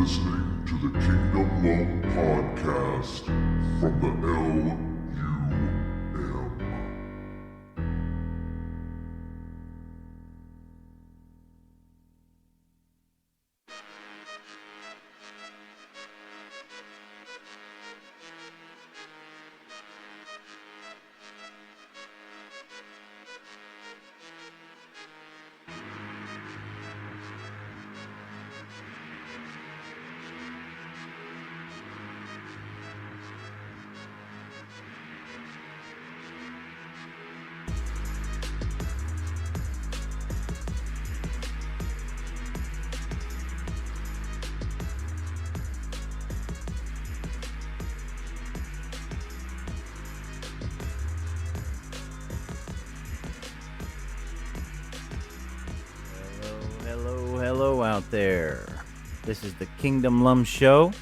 listening to the Kingdom Lum Podcast from the LUM. Hello out there. This is the Kingdom Lum Show.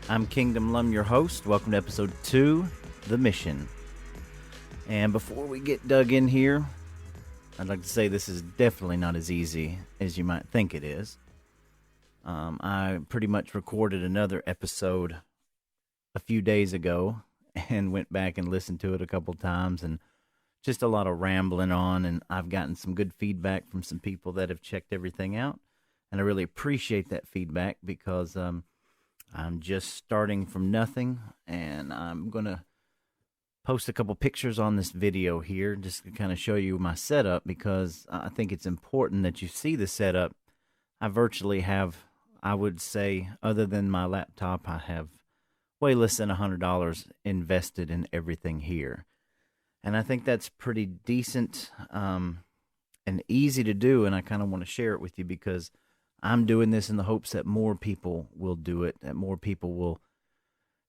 I'm Kingdom Lum, your host. Welcome to episode 2, The Mission. And before we get dug in here, I'd like to say this is definitely not as easy as you might think it is. I pretty much recorded another episode a few days ago and went back and listened to it a couple times, and just a lot of rambling on, and I've gotten some good feedback from some people that have checked everything out, and I really appreciate that feedback because I'm just starting from nothing, and I'm going to post a couple pictures on this video here just to kind of show you my setup, because I think it's important that you see the setup. I virtually have, I would say, other than my laptop, I have way less than $100 invested in everything here. And I think that's pretty decent and easy to do, and I kind of want to share it with you because I'm doing this in the hopes that more people will do it, that more people will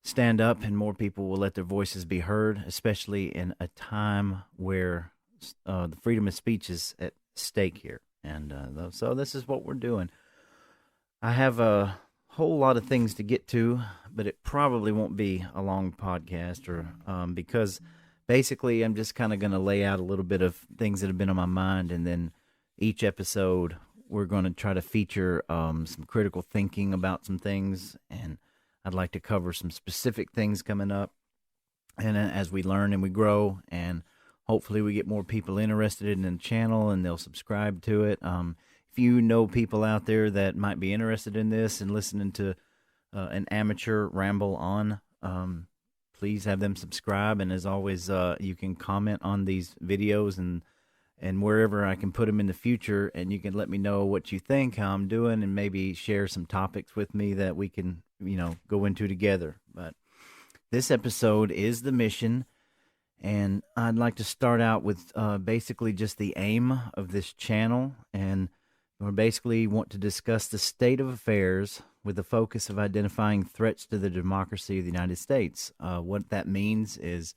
stand up and more people will let their voices be heard, especially in a time where the freedom of speech is at stake here. And so this is what we're doing. I have a whole lot of things to get to, but it probably won't be a long podcast because basically, I'm just kind of going to lay out a little bit of things that have been on my mind, and then each episode we're going to try to feature some critical thinking about some things, and I'd like to cover some specific things coming up, and as we learn and we grow, and hopefully we get more people interested in the channel and they'll subscribe to it. If you know people out there that might be interested in this and listening to an amateur ramble on, please have them subscribe, and as always, you can comment on these videos and wherever I can put them in the future, and you can let me know what you think, how I'm doing, and maybe share some topics with me that we can, go into together. But this episode is The Mission, and I'd like to start out with basically just the aim of this channel, and we basically want to discuss the state of affairs with the focus of identifying threats to the democracy of the United States. What that means is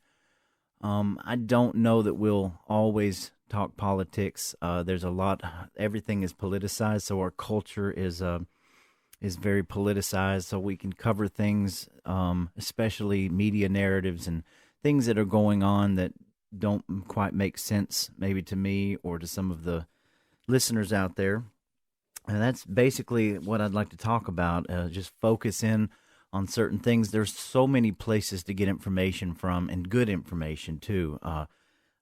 I don't know that we'll always talk politics. There's a lot, everything is politicized, so our culture is very politicized, so we can cover things, especially media narratives and things that are going on that don't quite make sense maybe to me or to some of the listeners out there. And that's basically what I'd like to talk about, just focus in on certain things. There's so many places to get information from, and good information, too. A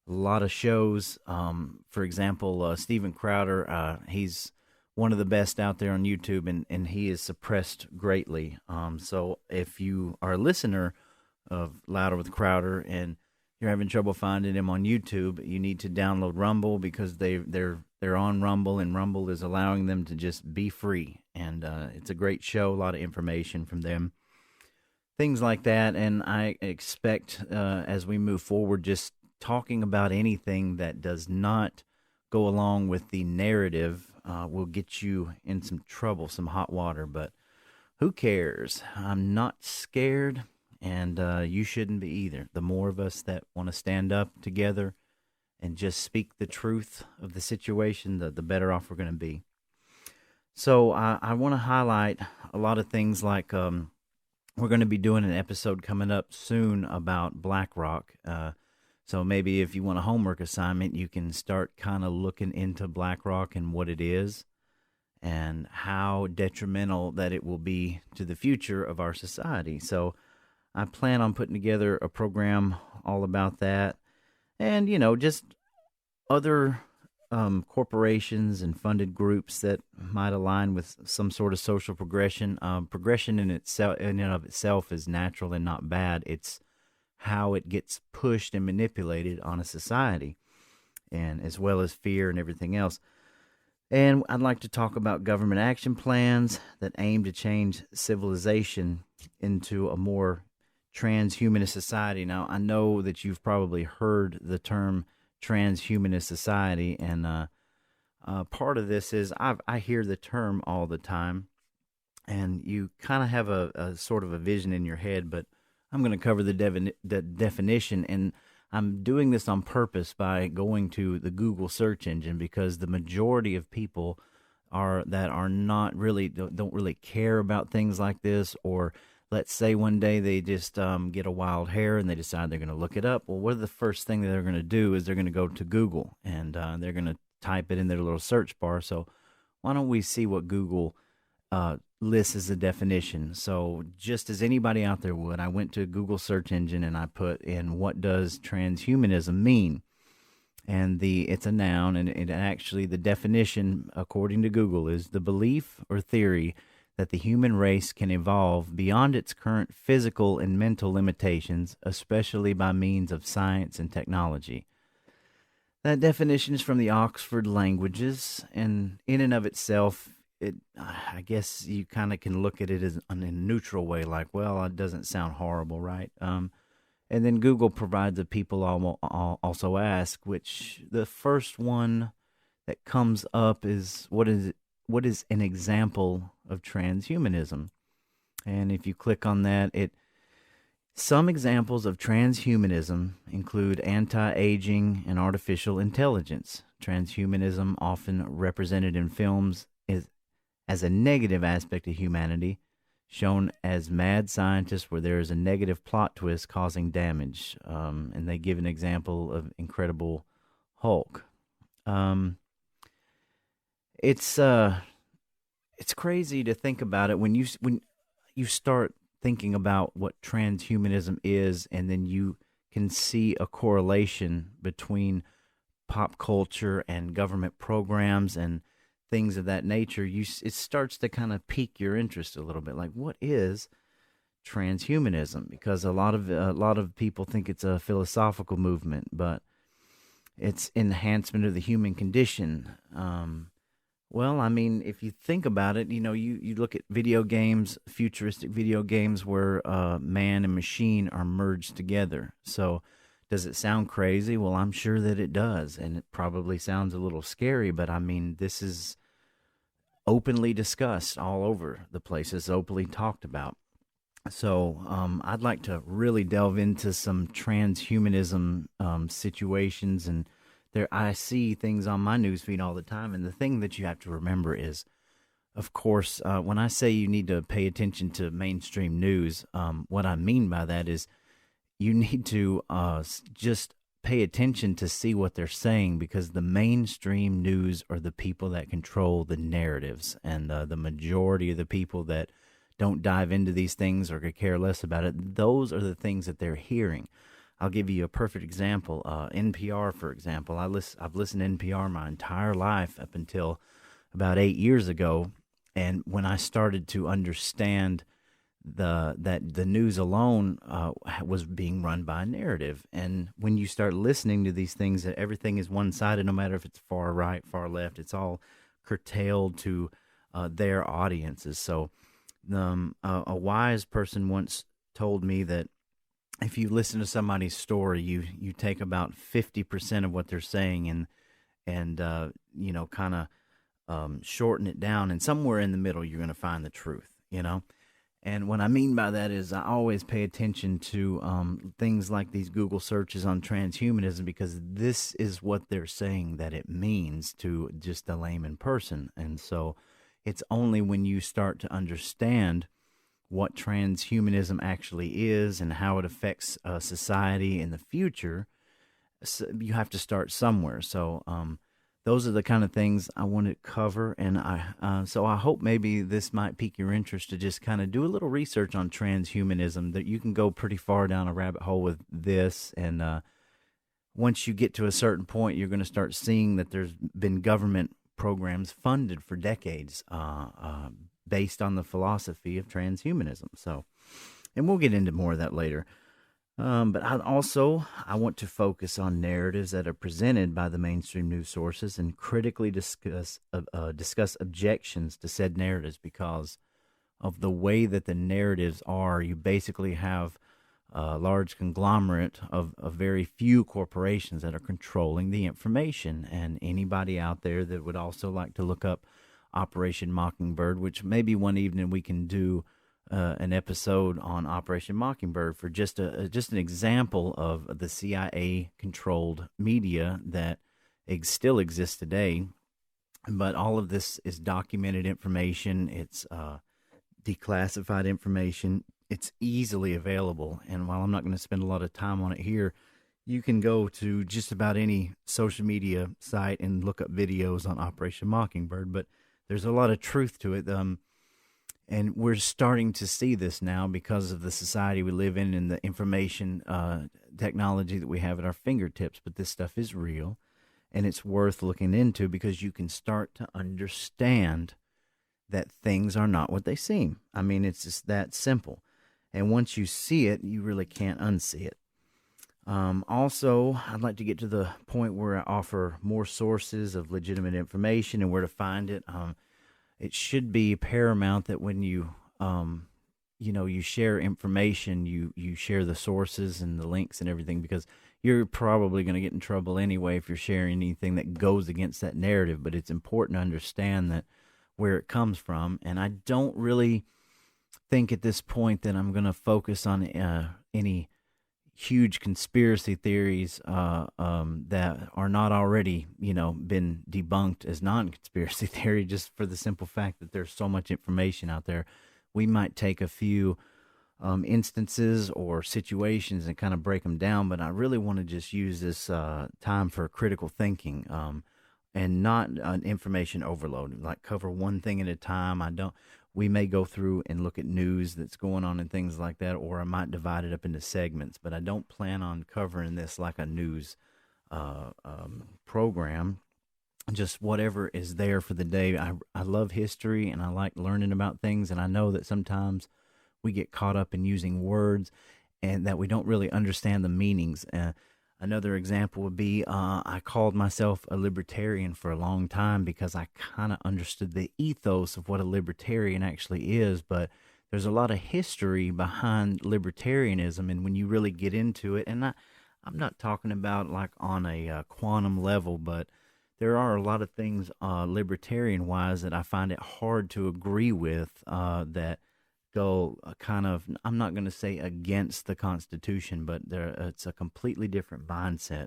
lot of shows, for example, Steven Crowder, he's one of the best out there on YouTube, and he is suppressed greatly. So if you are a listener of Louder with Crowder and you're having trouble finding him on YouTube, you need to download Rumble, because they're on Rumble, and Rumble is allowing them to just be free. And it's a great show, a lot of information from them, things like that. And I expect as we move forward, just talking about anything that does not go along with the narrative will get you in some trouble, some hot water. But who cares? I'm not scared. And you shouldn't be either. The more of us that want to stand up together and just speak the truth of the situation, the better off we're going to be. So I want to highlight a lot of things, like we're going to be doing an episode coming up soon about BlackRock. So maybe if you want a homework assignment, you can start kind of looking into BlackRock and what it is. and how detrimental that it will be to the future of our society. So I plan on putting together a program all about that, and just other corporations and funded groups that might align with some sort of social progression. Progression in and of itself, is natural and not bad. It's how it gets pushed and manipulated on a society, and as well as fear and everything else. And I'd like to talk about government action plans that aim to change civilization into a more transhumanist society. Now, I know that you've probably heard the term transhumanist society, and part of this is I hear the term all the time, and you kind of have a sort of a vision in your head, but I'm going to cover the definition, and I'm doing this on purpose by going to the Google search engine, because the majority of people are not really don't really care about things like this. Or let's say one day they just get a wild hair and they decide they're going to look it up. Well, what are the first thing that they're going to do is they're going to go to Google, and they're going to type it in their little search bar. So why don't we see what Google lists as a definition? So just as anybody out there would, I went to Google search engine and I put in, what does transhumanism mean? And it's a noun, and actually the definition, according to Google, is the belief or theory that the human race can evolve beyond its current physical and mental limitations, especially by means of science and technology. That definition is from the Oxford Languages, and in and of itself, I guess you kind of can look at it as in a neutral way, like, well, it doesn't sound horrible, right? And then Google provides a people also ask, which the first one that comes up is, what is an example of transhumanism? And if you click on that, some examples of transhumanism include anti-aging and artificial intelligence. Transhumanism, often represented in films as a negative aspect of humanity, shown as mad scientists where there is a negative plot twist causing damage. And they give an example of Incredible Hulk. It's crazy to think about it when you start thinking about what transhumanism is, and then you can see a correlation between pop culture and government programs and things of that nature. It starts to kind of pique your interest a little bit. Like, what is transhumanism? Because a lot of people think it's a philosophical movement, but it's enhancement of the human condition. Well, I mean, if you think about it, you look at video games, futuristic video games where man and machine are merged together. So does it sound crazy? Well, I'm sure that it does, and it probably sounds a little scary, but I mean, this is openly discussed all over the place. It's openly talked about. So I'd like to really delve into some transhumanism situations, and I see things on my newsfeed all the time. And the thing that you have to remember is, of course, when I say you need to pay attention to mainstream news, what I mean by that is you need to just pay attention to see what they're saying, because the mainstream news are the people that control the narratives, and the majority of the people that don't dive into these things or could care less about it, those are the things that they're hearing. I'll give you a perfect example. NPR, for example. I've listened to NPR my entire life up until about 8 years ago, and when I started to understand that the news alone was being run by a narrative. And when you start listening to these things, that everything is one-sided, no matter if it's far right, far left, it's all curtailed to their audiences. So a wise person once told me that if you listen to somebody's story, you take about 50% of what they're saying and kind of shorten it down, and somewhere in the middle you're going to find the truth, And what I mean by that is I always pay attention to things like these Google searches on transhumanism, because this is what they're saying that it means to just a layman person. And so it's only when you start to understand what transhumanism actually is and how it affects society in the future, so you have to start somewhere. So those are the kind of things I want to cover, and so I hope maybe this might pique your interest to just kind of do a little research on transhumanism. That you can go pretty far down a rabbit hole with this, and once you get to a certain point, you're going to start seeing that there's been government programs funded for decades based on the philosophy of transhumanism. So, and we'll get into more of that later. But I want to focus on narratives that are presented by the mainstream news sources and critically discuss objections to said narratives because of the way that the narratives are. You basically have a large conglomerate of very few corporations that are controlling the information. And anybody out there that would also like to look up Operation Mockingbird, which maybe one evening we can do an episode on Operation Mockingbird for just an example of the CIA controlled media that still exists today. But all of this is documented information. It's declassified information. It's easily available. And while I'm not going to spend a lot of time on it here, you can go to just about any social media site and look up videos on Operation Mockingbird. But there's a lot of truth to it. And we're starting to see this now because of the society we live in and the information technology that we have at our fingertips. But this stuff is real, and it's worth looking into because you can start to understand that things are not what they seem. I mean, it's just that simple. And once you see it, you really can't unsee it. Also, I'd like to get to the point where I offer more sources of legitimate information and where to find it. It should be paramount that when you share information, you share the sources and the links and everything, because you're probably going to get in trouble anyway if you're sharing anything that goes against that narrative. But it's important to understand that where it comes from. And I don't really think at this point that I'm going to focus on any huge conspiracy theories that are not already, been debunked as non-conspiracy theory, just for the simple fact that there's so much information out there. We might take a few instances or situations and kind of break them down, but I really want to just use this time for critical thinking and not an information overload, like cover one thing at a time. We may go through and look at news that's going on and things like that, or I might divide it up into segments, but I don't plan on covering this like a news program, just whatever is there for the day. I love history and I like learning about things, and I know that sometimes we get caught up in using words and that we don't really understand the meanings. Another example would be I called myself a libertarian for a long time because I kind of understood the ethos of what a libertarian actually is, but there's a lot of history behind libertarianism, and when you really get into it, and I'm not talking about like on a quantum level, but there are a lot of things libertarian-wise that I find it hard to agree with that go kind of, I'm not going to say against the Constitution, but it's a completely different mindset.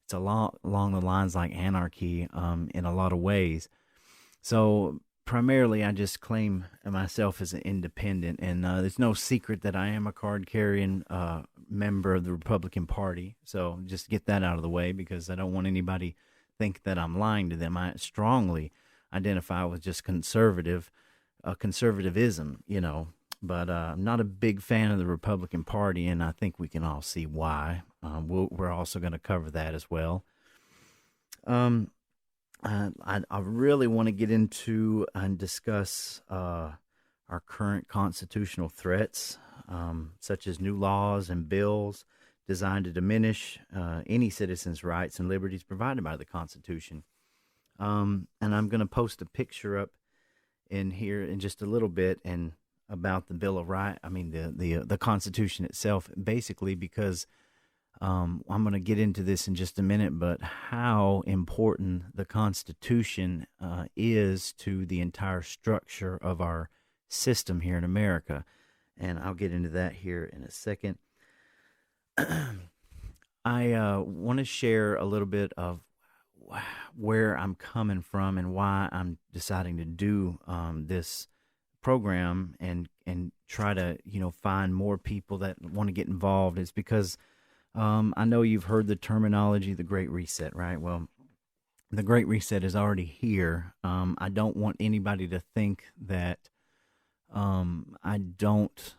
It's along the lines like anarchy in a lot of ways. So primarily, I just claim myself as an independent, and there's no secret that I am a card-carrying member of the Republican Party. So just get that out of the way, because I don't want anybody think that I'm lying to them. I strongly identify with just conservatism, but I'm not a big fan of the Republican Party, and I think we can all see why. We're also going to cover that as well. I really want to get into and discuss our current constitutional threats, such as new laws and bills designed to diminish any citizen's rights and liberties provided by the Constitution. And I'm going to post a picture up in here in just a little bit, and about the Bill of Rights. I mean the Constitution itself, basically, because I'm going to get into this in just a minute, but how important the Constitution is to the entire structure of our system here in America, and I'll get into that here in a second. I want to share a little bit of where I'm coming from and why I'm deciding to do this program and try to find more people that want to get involved. It's because I know you've heard the terminology, the Great Reset, right? Well, the Great Reset is already here. I don't want anybody to think that I don't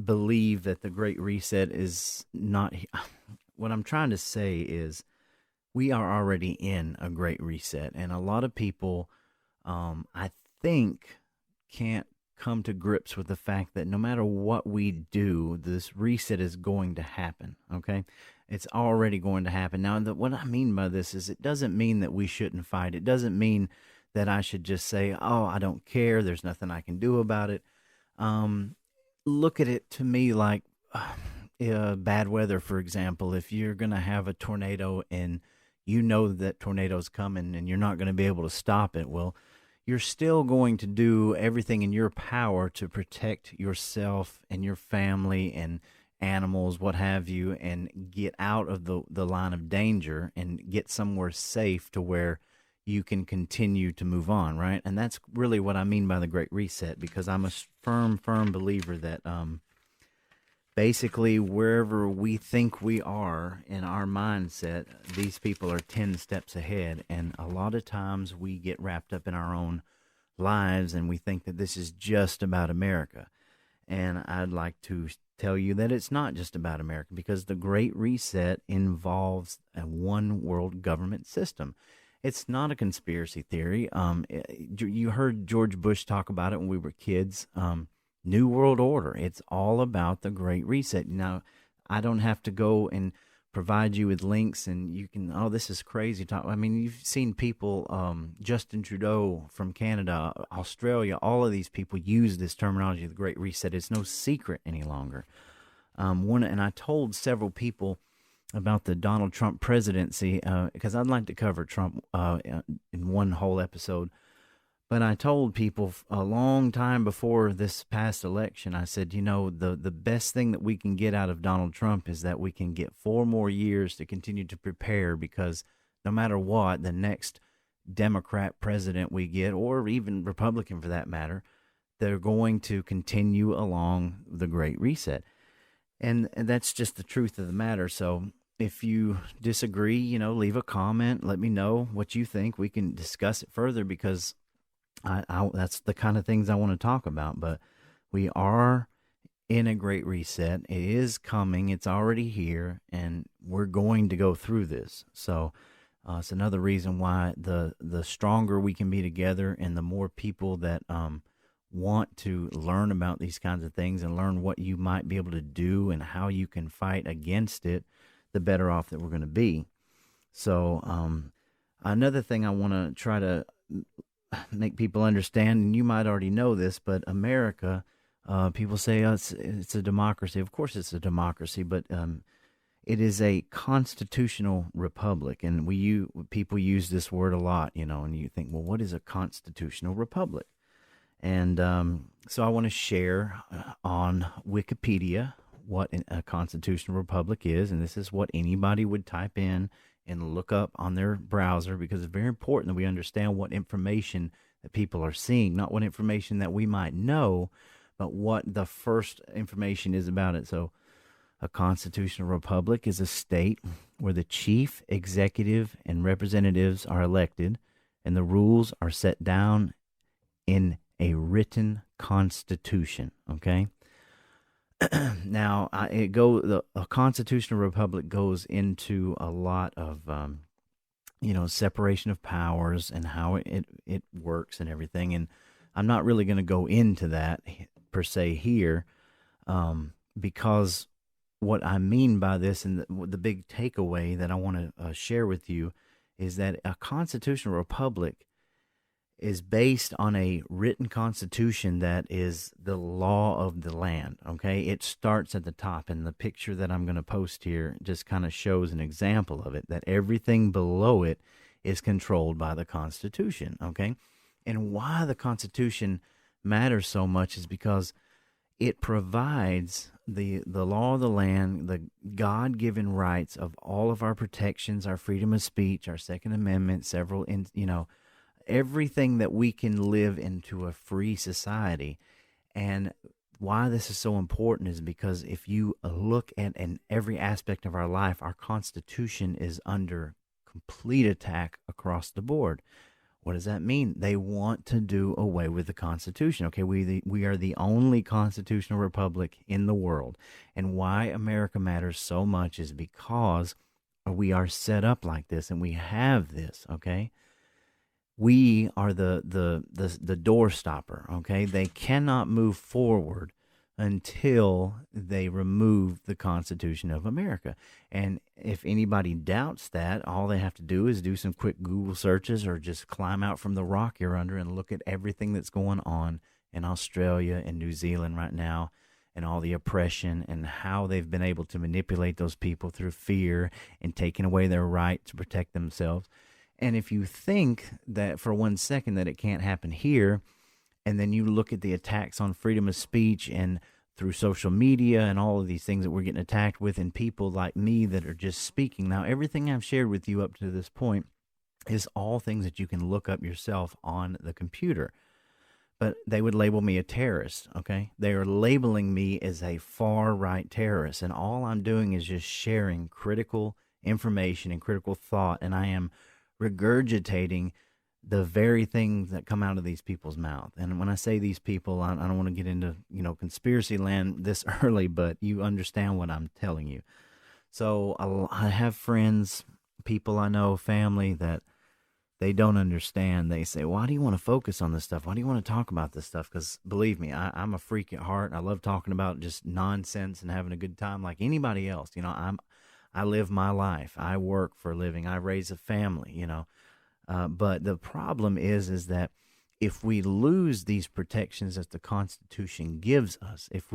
believe that the Great Reset is not. What I'm trying to say is we are already in a Great Reset, and a lot of people, I think, can't come to grips with the fact that no matter what we do, this reset is going to happen. Okay, it's already going to happen. Now, what I mean by this is it doesn't mean that we shouldn't fight. It doesn't mean that I should just say, "Oh, I don't care. There's nothing I can do about it." Um, Look at it to me like bad weather, for example. If you're going to have a tornado and you know that tornado's coming and you're not going to be able to stop it, well, you're still going to do everything in your power to protect yourself and your family and animals, what have you, and get out of the line of danger and get somewhere safe to where you can continue to move on, right? And that's really what I mean by the Great Reset, because I'm a firm believer that basically wherever we think we are in our mindset, these people are 10 steps ahead. And a lot of times we get wrapped up in our own lives and we think that this is just about America. And I'd like to tell you that it's not just about America, because the Great Reset involves a one world government system. It's not a conspiracy theory. You heard George Bush talk about it when we were kids. New World Order. It's all about the Great Reset. Now, I don't have to go and provide you with links and you can, oh, this is crazy talk. I mean, you've seen people, Justin Trudeau from Canada, Australia, all of these people use this terminology, the Great Reset. It's no secret any longer. And I told several people about the Donald Trump presidency, because I'd like to cover Trump in one whole episode. But I told people a long time before this past election, I said, the best thing that we can get out of Donald Trump is that we can get 4 more years to continue to prepare, because no matter what, the next Democrat president we get, or even Republican for that matter, they're going to continue along the Great Reset. And that's just the truth of the matter. So if you disagree, leave a comment. Let me know what you think. We can discuss it further, because that's the kind of things I want to talk about. But we are in a Great Reset. It is coming. It's already here, and we're going to go through this. So it's another reason why the stronger we can be together, and the more people that want to learn about these kinds of things and learn what you might be able to do and how you can fight against it, the better off that we're going to be. So another thing I want to try to make people understand, and you might already know this, but America, people say, oh, it's a democracy. Of course it's a democracy, but it is a constitutional republic. And people use this word a lot, and you think, well, what is a constitutional republic? And so I want to share on Wikipedia what a constitutional republic is, and this is what anybody would type in and look up on their browser, because it's very important that we understand what information that people are seeing, not what information that we might know, but what the first information is about it. So a constitutional republic is a state where the chief executive and representatives are elected, and the rules are set down in a written constitution. Okay. Now, a constitutional republic goes into a lot of, separation of powers and how it works and everything. And I'm not really going to go into that per se here, because what I mean by this, and the big takeaway that I want to share with you, is that a constitutional republic is based on a written constitution that is the law of the land. Okay, it starts at the top, and the picture that I'm going to post here just kind of shows an example of it, that everything below it is controlled by the Constitution. Okay, and why the Constitution matters so much is because it provides the law of the land, the God-given rights of all of our protections, our freedom of speech, our Second Amendment, everything that we can live into a free society. And why this is so important is because if you look at in every aspect of our life, our Constitution is under complete attack across the board. What does that mean? They want to do away with the Constitution. Okay, we are the only constitutional republic in the world. And why America matters so much is because we are set up like this and we have this, okay? We are the door stopper, okay? They cannot move forward until they remove the Constitution of America. And if anybody doubts that, all they have to do is do some quick Google searches or just climb out from the rock you're under and look at everything that's going on in Australia and New Zealand right now, and all the oppression and how they've been able to manipulate those people through fear and taking away their right to protect themselves. And if you think that for 1 second that it can't happen here, and then you look at the attacks on freedom of speech and through social media and all of these things that we're getting attacked with, and people like me that are just speaking. Now, everything I've shared with you up to this point is all things that you can look up yourself on the computer. But they would label me a terrorist, okay? They are labeling me as a far-right terrorist, and all I'm doing is just sharing critical information and critical thought, and I am regurgitating the very things that come out of these people's mouth. And when I say these people, I don't want to get into, conspiracy land this early, but you understand what I'm telling you. So I have friends, people I know, family that they don't understand. They say, why do you want to focus on this stuff? Why do you want to talk about this stuff? Because believe me, I'm a freak at heart. I love talking about just nonsense and having a good time like anybody else. I live my life. I work for a living. I raise a family, but the problem is that if we lose these protections that the Constitution gives us, if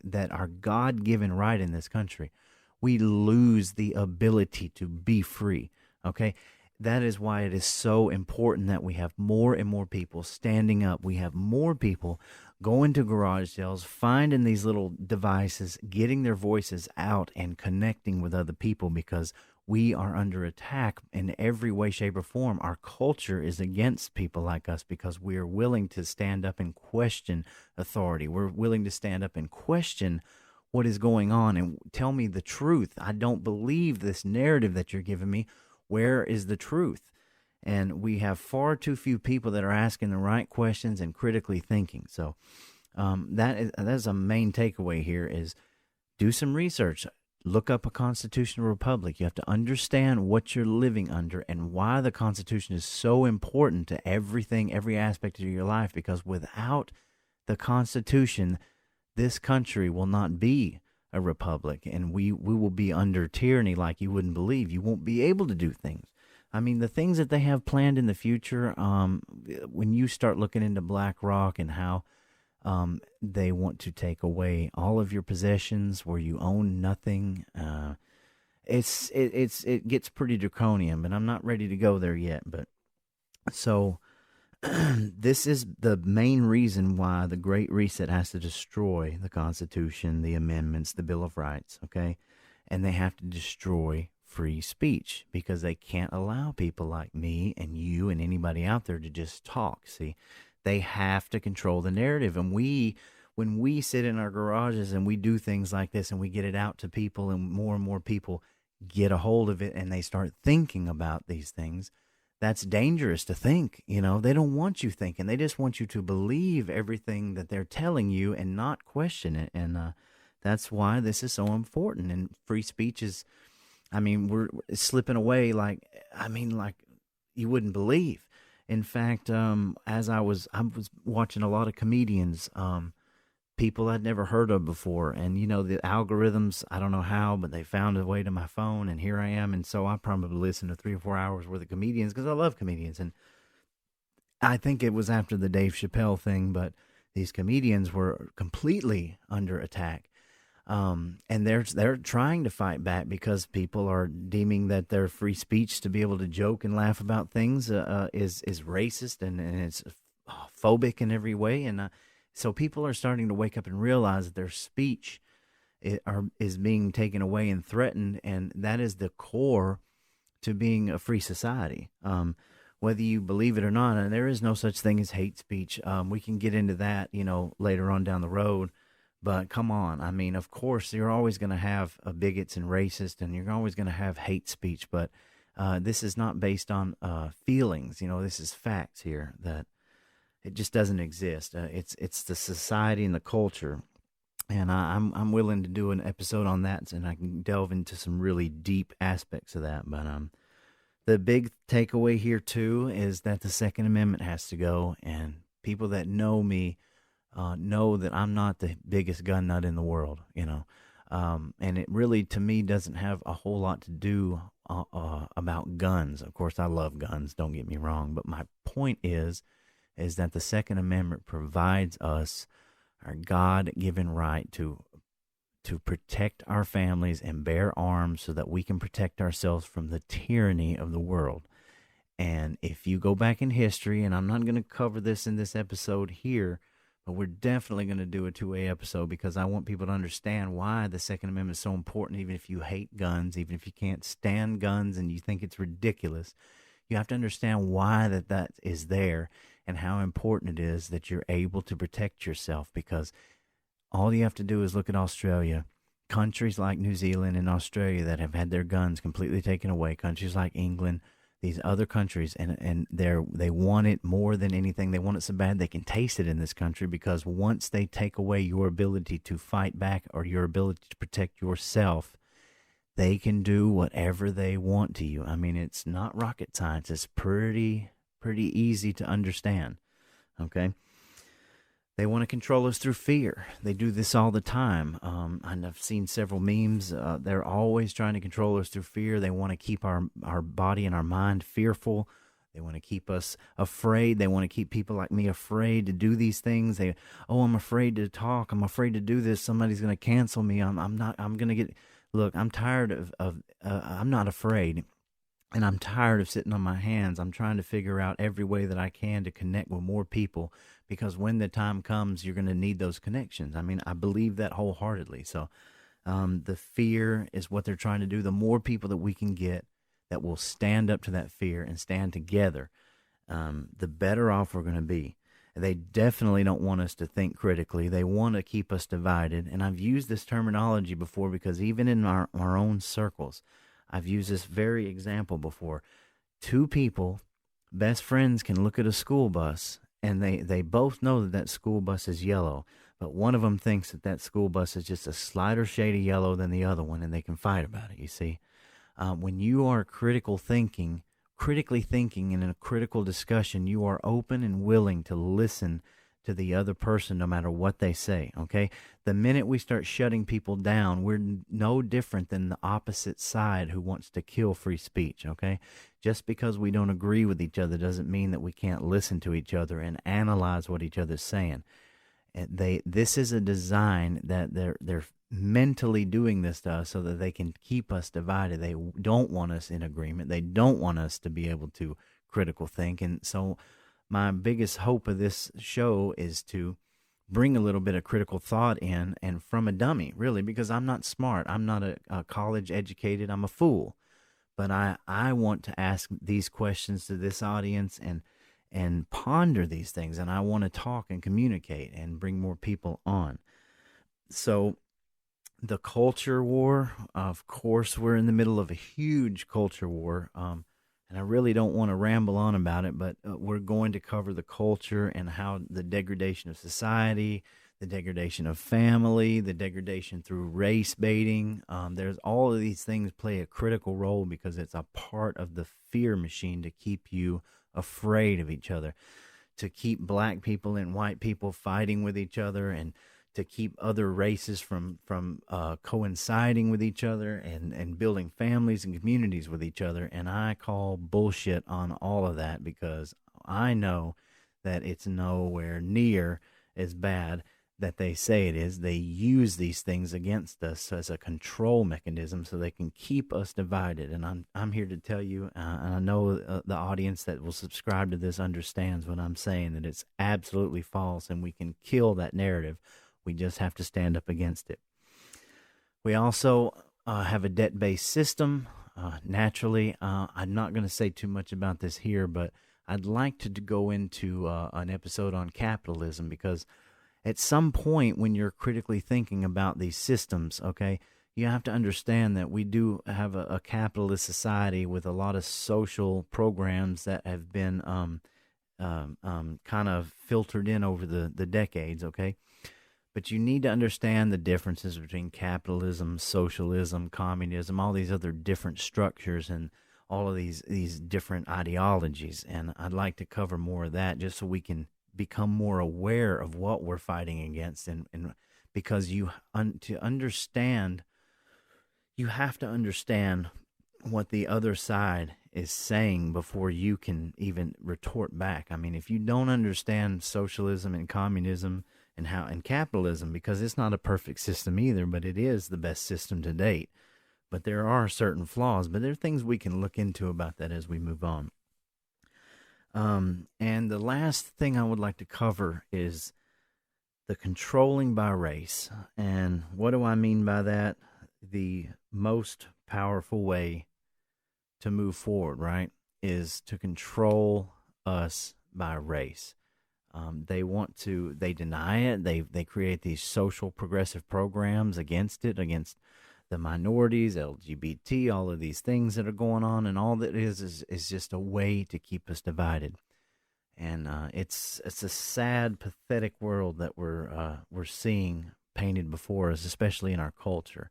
that are God-given right in this country, we lose the ability to be free. Okay, that is why it is so important that we have more and more people standing up. We have more people going to garage sales, finding these little devices, getting their voices out, and connecting with other people, because we are under attack in every way, shape, or form. Our culture is against people like us because we are willing to stand up and question authority. We're willing to stand up and question what is going on and tell me the truth. I don't believe this narrative that you're giving me. Where is the truth? And we have far too few people that are asking the right questions and critically thinking. So that is a main takeaway here is do some research. Look up a constitutional republic. You have to understand what you're living under and why the Constitution is so important to everything, every aspect of your life, because without the Constitution, this country will not be a republic, and we will be under tyranny like you wouldn't believe. You won't be able to do things. I mean, the things that they have planned in the future, when you start looking into BlackRock and how they want to take away all of your possessions where you own nothing, it gets pretty draconian, but I'm not ready to go there yet. But so this is the main reason why the Great Reset has to destroy the Constitution, the amendments, the Bill of Rights, okay? And they have to destroy free speech because they can't allow people like me and you and anybody out there to just talk, see? They have to control the narrative. And when we sit in our garages and we do things like this and we get it out to people and more people get a hold of it and they start thinking about these things, that's dangerous to think. They don't want you thinking. They just want you to believe everything that they're telling you and not question it. And that's why this is so important. And free speech is, we're slipping away like you wouldn't believe. In fact, as I was watching a lot of comedians, people I'd never heard of before. And, the algorithms, I don't know how, but they found a way to my phone, and here I am. And so I probably listened to 3 or 4 hours worth of comedians because I love comedians. And I think it was after the Dave Chappelle thing, but these comedians were completely under attack. And they're trying to fight back because people are deeming that their free speech to be able to joke and laugh about things is racist and it's phobic in every way. And so people are starting to wake up and realize that their speech is being taken away and threatened, and that is the core to being a free society. Whether you believe it or not, and there is no such thing as hate speech. We can get into that, later on down the road. But come on, of course, you're always going to have bigots and racists, and you're always going to have hate speech. But This is not based on feelings. This is facts here that it just doesn't exist. It's the society and the culture, and I'm willing to do an episode on that, and I can delve into some really deep aspects of that. But the big takeaway here too is that the Second Amendment has to go, and people that know me know that I'm not the biggest gun nut in the world. And it really, to me, doesn't have a whole lot to do about guns. Of course, I love guns. Don't get me wrong, but my point is that the Second Amendment provides us our God-given right to protect our families and bear arms so that we can protect ourselves from the tyranny of the world. And if you go back in history, and I'm not going to cover this in this episode here, but we're definitely going to do a two-way episode because I want people to understand why the Second Amendment is so important. Even if you hate guns, even if you can't stand guns and you think it's ridiculous, you have to understand why that is there and how important it is that you're able to protect yourself, because all you have to do is look at Australia. Countries like New Zealand and Australia that have had their guns completely taken away, countries like England, these other countries, and they want it more than anything. They want it so bad they can taste it in this country, because once they take away your ability to fight back or your ability to protect yourself, they can do whatever they want to you. I mean, it's not rocket science. It's pretty easy to understand, okay? They want to control us through fear. They do this all the time. And I've seen several memes. They're always trying to control us through fear. They want to keep our body and our mind fearful. They want to keep us afraid. They want to keep people like me afraid to do these things. I'm afraid to talk. I'm afraid to do this. Somebody's going to cancel me. I'm going to get, look, I'm tired of I'm not afraid. And I'm tired of sitting on my hands. I'm trying to figure out every way that I can to connect with more people, because when the time comes, you're going to need those connections. I mean, I believe that wholeheartedly. So the fear is what they're trying to do. The more people that we can get that will stand up to that fear and stand together, the better off we're going to be. They definitely don't want us to think critically. They want to keep us divided. And I've used this terminology before, because even in our own circles, I've used this very example before. Two people, best friends, can look at a school bus, and they both know that school bus is yellow, but one of them thinks that school bus is just a slighter shade of yellow than the other one, and they can fight about it, you see. When you are critically thinking and in a critical discussion, you are open and willing to listen to the other person no matter what they say, okay? The minute we start shutting people down, we're no different than the opposite side who wants to kill free speech, okay? Just because we don't agree with each other doesn't mean that we can't listen to each other and analyze what each other's saying. And this is a design that they're mentally doing this to us so that they can keep us divided. They don't want us in agreement. They don't want us to be able to critical think. And so my biggest hope of this show is to bring a little bit of critical thought in, and from a dummy, really, because I'm not smart. I'm not a college educated. I'm a fool. But I want to ask these questions to this audience and ponder these things. And I want to talk and communicate and bring more people on. So the culture war, of course, we're in the middle of a huge culture war. And I really don't want to ramble on about it, but we're going to cover the culture and how the degradation of society, the degradation of family, the degradation through race baiting. There's all of these things play a critical role because it's a part of the fear machine to keep you afraid of each other, to keep black people and white people fighting with each other, and to keep other races from coinciding with each other and building families and communities with each other. And I call bullshit on all of that, because I know that it's nowhere near as bad that they say it is. They use these things against us as a control mechanism so they can keep us divided. And I'm here to tell you, and I know the audience that will subscribe to this understands what I'm saying, that it's absolutely false, and we can kill that narrative. We just have to stand up against it. We also have a debt-based system. Naturally, I'm not going to say too much about this here, but I'd like to go into an episode on capitalism, because at some point when you're critically thinking about these systems, okay, you have to understand that we do have a capitalist society with a lot of social programs that have been kind of filtered in over the decades, okay? But you need to understand the differences between capitalism, socialism, communism, all these other different structures and all of these different ideologies. And I'd like to cover more of that just so we can become more aware of what we're fighting against. And because to understand, you have to understand what the other side is saying before you can even retort back. I mean, if you don't understand socialism and communism and capitalism, because it's not a perfect system either, but it is the best system to date. But there are certain flaws, but there are things we can look into about that as we move on. And the last thing I would like to cover is the controlling by race. And what do I mean by that? The most powerful way to move forward, right, is to control us by race. They deny it. They create these social progressive programs against it, against the minorities, LGBT, all of these things that are going on, and all that is just a way to keep us divided. And it's a sad, pathetic world that we're seeing painted before us, especially in our culture.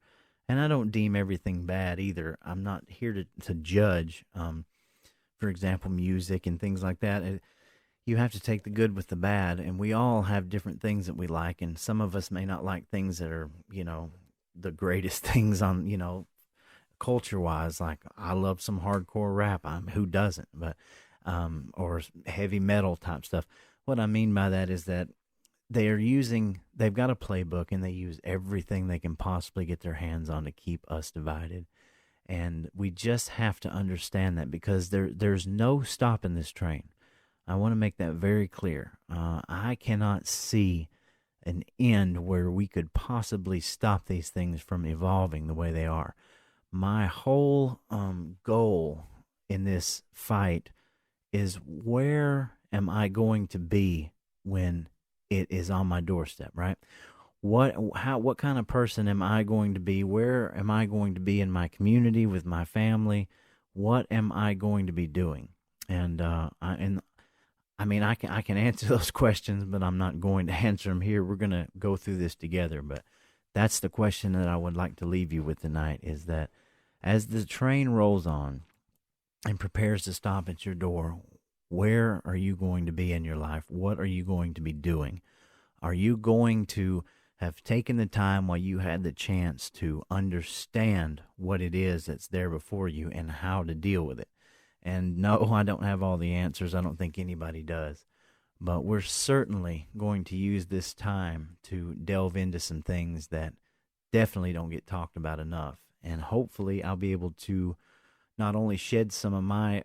And I don't deem everything bad either. I'm not here to judge. For example, music and things like that. You have to take the good with the bad, and we all have different things that we like, and some of us may not like things that are, the greatest things on, culture wise. Like, I love some hardcore rap. Who doesn't? But or heavy metal type stuff. What I mean by that is that they've got a playbook, and they use everything they can possibly get their hands on to keep us divided. And we just have to understand that, because there's no stopping this train. I want to make that very clear. I cannot see an end where we could possibly stop these things from evolving the way they are. My whole goal in this fight is, where am I going to be when it is on my doorstep, right? What kind of person am I going to be? Where am I going to be in my community with my family? What am I going to be doing? And I mean, I can answer those questions, but I'm not going to answer them here. We're going to go through this together. But that's the question that I would like to leave you with tonight, is that as the train rolls on and prepares to stop at your door, where are you going to be in your life? What are you going to be doing? Are you going to have taken the time while you had the chance to understand what it is that's there before you and how to deal with it? And no, I don't have all the answers. I don't think anybody does. But we're certainly going to use this time to delve into some things that definitely don't get talked about enough. And hopefully I'll be able to not only shed some of my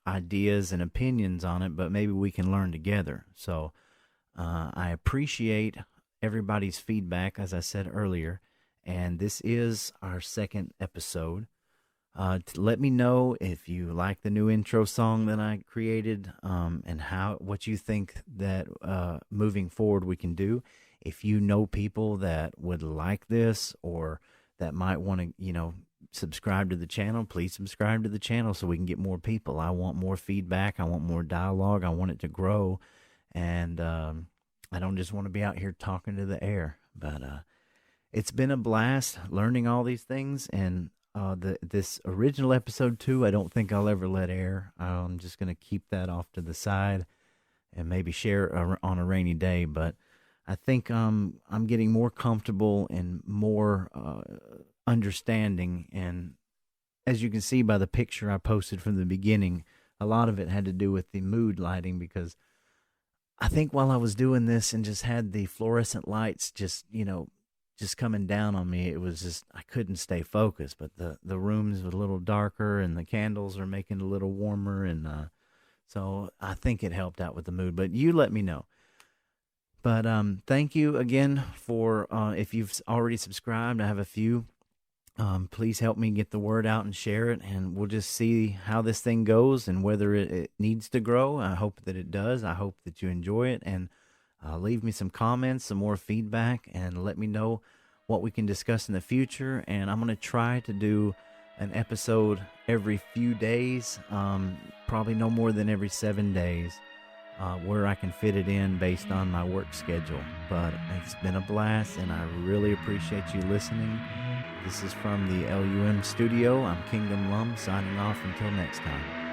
ideas and opinions on it, but maybe we can learn together. So I appreciate everybody's feedback, as I said earlier. And this is our second episode. Let me know if you like the new intro song that I created, and what you think that moving forward we can do. If you know people that would like this, or that might want to, subscribe to the channel, please subscribe to the channel so we can get more people. I want more feedback. I want more dialogue. I want it to grow. And I don't just want to be out here talking to the air. But it's been a blast learning all these things. And this original episode 2, I don't think I'll ever let air. I'm just going to keep that off to the side and maybe share on a rainy day. But I think I'm getting more comfortable and more understanding. And as you can see by the picture I posted from the beginning, a lot of it had to do with the mood lighting, because I think while I was doing this and just had the fluorescent lights just coming down on me, it was just, I couldn't stay focused. But the room's a little darker and the candles are making it a little warmer. And so I think it helped out with the mood. But you let me know. But thank you again for, if you've already subscribed, I have a few. Please help me get the word out and share it, and we'll just see how this thing goes and whether it needs to grow. I hope that it does. I hope that you enjoy it, and leave me some comments, some more feedback, and let me know what we can discuss in the future. And I'm going to try to do an episode every few days, probably no more than every 7 days, where I can fit it in based on my work schedule. But it's been a blast, and I really appreciate you listening. This is from the LUM studio. I'm Kingdom Lum, signing off until next time.